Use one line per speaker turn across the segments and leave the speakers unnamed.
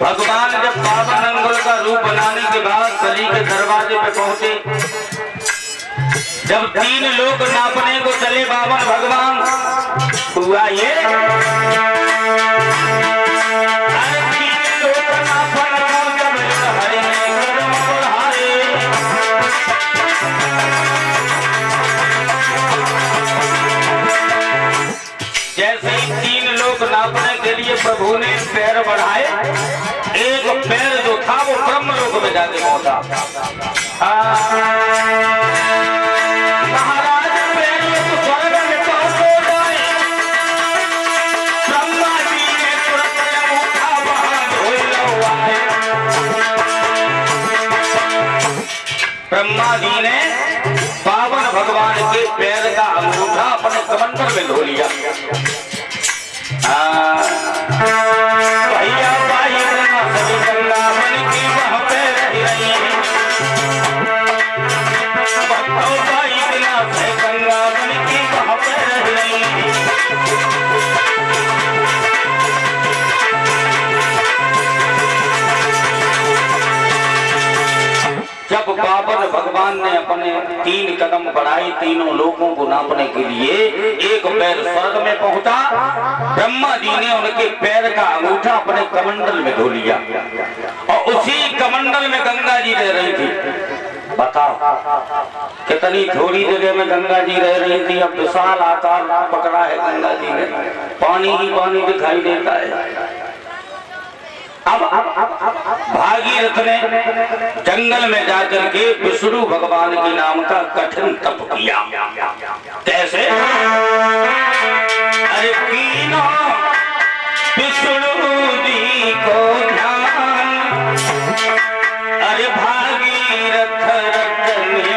भगवान जब 52 अंगुल का रूप बनाने के बाद बलि के दरवाजे पे पहुंचे, जब 3 लोग नापने को चले 52 भगवान, हुआ ये जैसे ही 3 लोग नापने के लिए प्रभु ने पैर बढ़ाए, एक पैर जो था वो ब्रह्म लोक में जाके पहुंचा। महाराज पैर तो स्वर्ग में पहुंच गए। ब्रह्मा जी ने तुरंत अंगूठा वहां धोई लौटाए। ब्रह्मा जी ने 52 भगवान के पैर का अंगूठा अपने कमंडल में धो लिया। भैया भाई सभी गंगा बन की वहां पे रही रही है। भाई बिना से गंगा बन की वहां पे रही रही है। जब 52 भगवान ने अपने 3 कदम बढ़ाए, तीनों लोगों को नापने के लिए, एक पैर स्वर्ग में पहुंचा। ब्रह्मा जी ने उनके पैर का अंगूठा अपने कमंडल में धो लिया और उसी कमंडल में गंगा जी रह रही थी। बताओ कितनी थोड़ी जगह में गंगा जी रह रही थी। अब विशाल आकार पकड़ा है गंगा जी ने, पानी ही पानी दिखाई देता है। अब भागीरथ ने जंगल में जाकर के विष्णु भगवान के नाम का कठिन तप किया। कैसे? अरे कीनो विष्णु जी को ध्यान, अरे भागीरथ रखने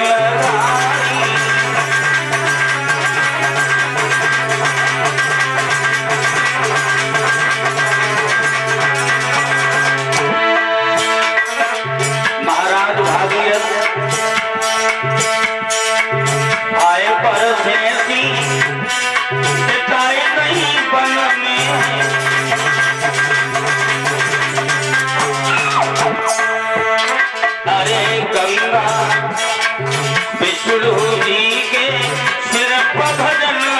विष्णु जी के सिर पर भजन में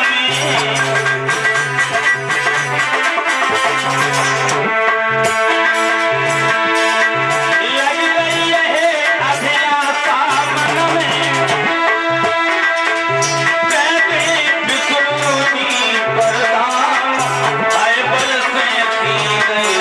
लग गई है अभिलाषा मन में। कहते विष्णु जी वरदान आए बल से की गई।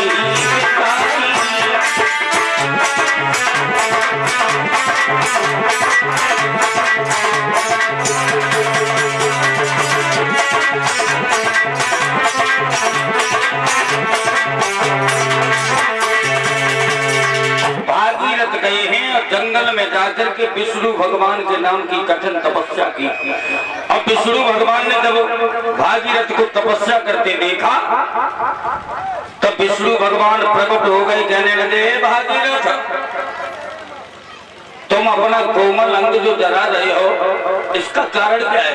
भागीरथ गए हैं और जंगल में जाकर के विष्णु भगवान के नाम की कठिन तपस्या की। अब विष्णु भगवान ने जब भागीरथ को तपस्या करते देखा तब विष्णु भगवान प्रकट हो गए, कहने लगे भागीरथ तुम अपना कोमल अंग जो जला रहे हो इसका कारण क्या है?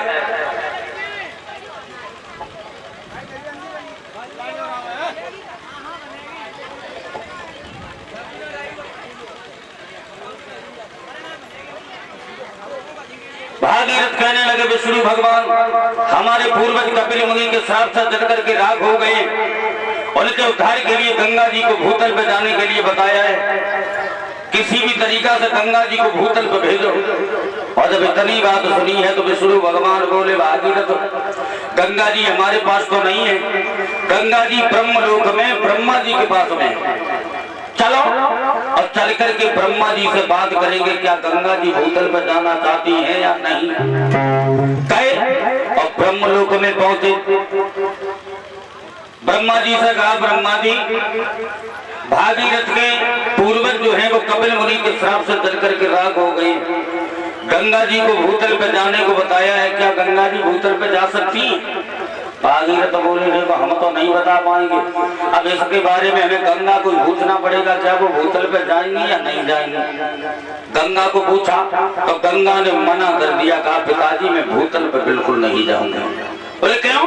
भागीरथ कहने लगे विष्णु भगवान हमारे पूर्वज कपिल मुनि के श्राप से जल करके राख हो गए। उनके उद्धार के लिए गंगा जी को भूतल पर जाने के लिए बताया है। किसी भी तरीका से गंगा जी को भूतल पर भेजो। और जब इतनी बात सुनी है तो विष्णु भगवान बोले भागीरथ गंगा जी हमारे पास तो नहीं है, गंगा जी ब्रह्म लोक में ब्रह्मा जी के पास में। चलो और चल करके ब्रह्मा जी से बात करेंगे, क्या गंगा जी भूतल पर जाना चाहती हैं या नहीं। कहे और ब्रह्म लोक में पहुंचे। ब्रह्मा जी से कहा ब्रह्मा जी भागीरथ के पूर्वज जो है वो कपिल मुनि के श्राप से जल करके राख हो गए। गंगा जी को भूतल पे जाने को बताया है, क्या गंगा जी भूतल पे जा सकती? भागीरथ बोले देखो हम तो नहीं बता पाएंगे, अब इसके बारे में हमें गंगा को पूछना पड़ेगा, क्या वो भूतल पे जाएंगी या नहीं जाएंगी। गंगा को पूछा तो गंगा ने मना कर दिया, कहा पिताजी मैं भूतल पे बिल्कुल नहीं जाऊंगा। बोले क्यों?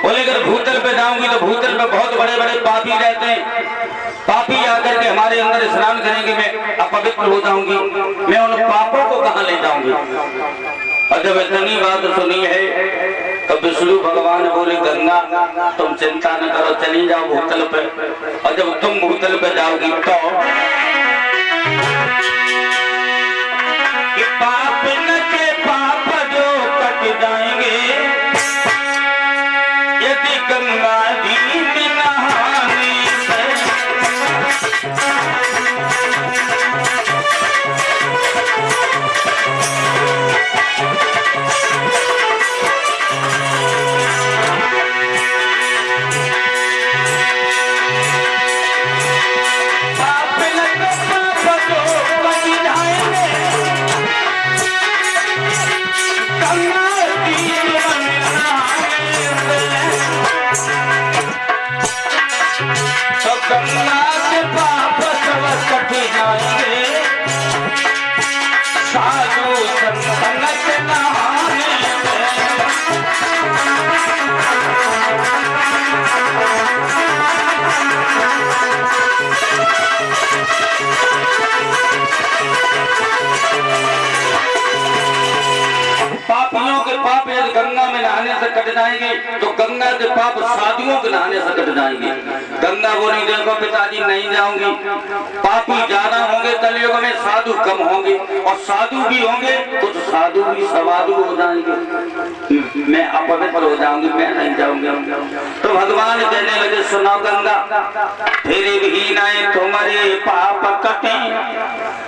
बोले अगर भूतल पे जाऊंगी तो भूतल पे बहुत बड़े बड़े पापी रहते हैं, पापी आकर के हमारे अंदर स्नान करेंगे, मैं अपवित्र हो जाऊंगी, मैं उन पापों को कहां ले जाऊंगी। और जब इतनी बात सुनी है तो विष्णु भगवान बोले गंगा तुम चिंता न करो, चली जाओ भूतल पे, और जब तुम भूतल पे जाओगी तो पाप न के पाप जो कट जाएंगे यदि गंगा जी में नहाने से। गंगा के पाप सब कट जाएंगे साधु संग के नहाने पापियों के पाप यदि गंगा में नहाने से कट जाएंगे तो गंगा के पाप साधुओं के नहाने से कट जाएंगे। गंगा बोली देखो पिताजी नहीं जाऊंगी, पापी ज्यादा होंगे कलयुग में, साधु कम होंगे, और साधु भी होंगे कुछ साधु भी सवाधु हो जाएंगे, मैं अपवित्र हो जाऊंगी, मैं नहीं जाऊंगी। तो भगवान कहने लगे सुनो गंगा फिर भी नहीं तुम्हारे पाप कटे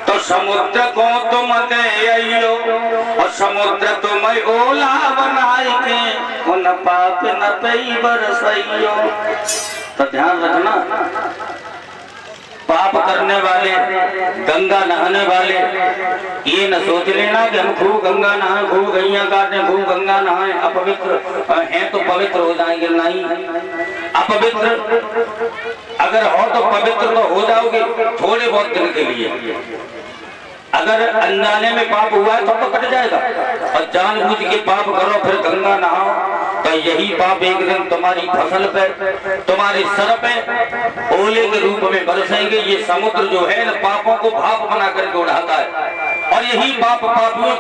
तो समुद्र को तुम गयो और समुद्र तुम्हें ओला बनाए के उन पाप न पई बरसइयो। तो ध्यान रखना, पाप करने वाले गंगा नहाने वाले ये न सोच लेना कि हम खूब गंगा नहाए, खूब गैया काटे, खूब गंगा नहाए, अपवित्र हैं तो पवित्र हो जाएंगे। नहीं, अपवित्र अगर हो तो पवित्र तो हो जाओगे थोड़े बहुत दिन के लिए, अगर अनजाने में पाप हुआ है तो कट जाएगा, और जानबूझ के पाप करो फिर गंगा नहाओ तो यही पाप एक दिन तुम्हारी फसल पे, तुम्हारे सर पे ओले के रूप में बरसेंगे। ये समुद्र जो है न पापों को भाप बना करके उड़ाता है, और यही पाप पापियों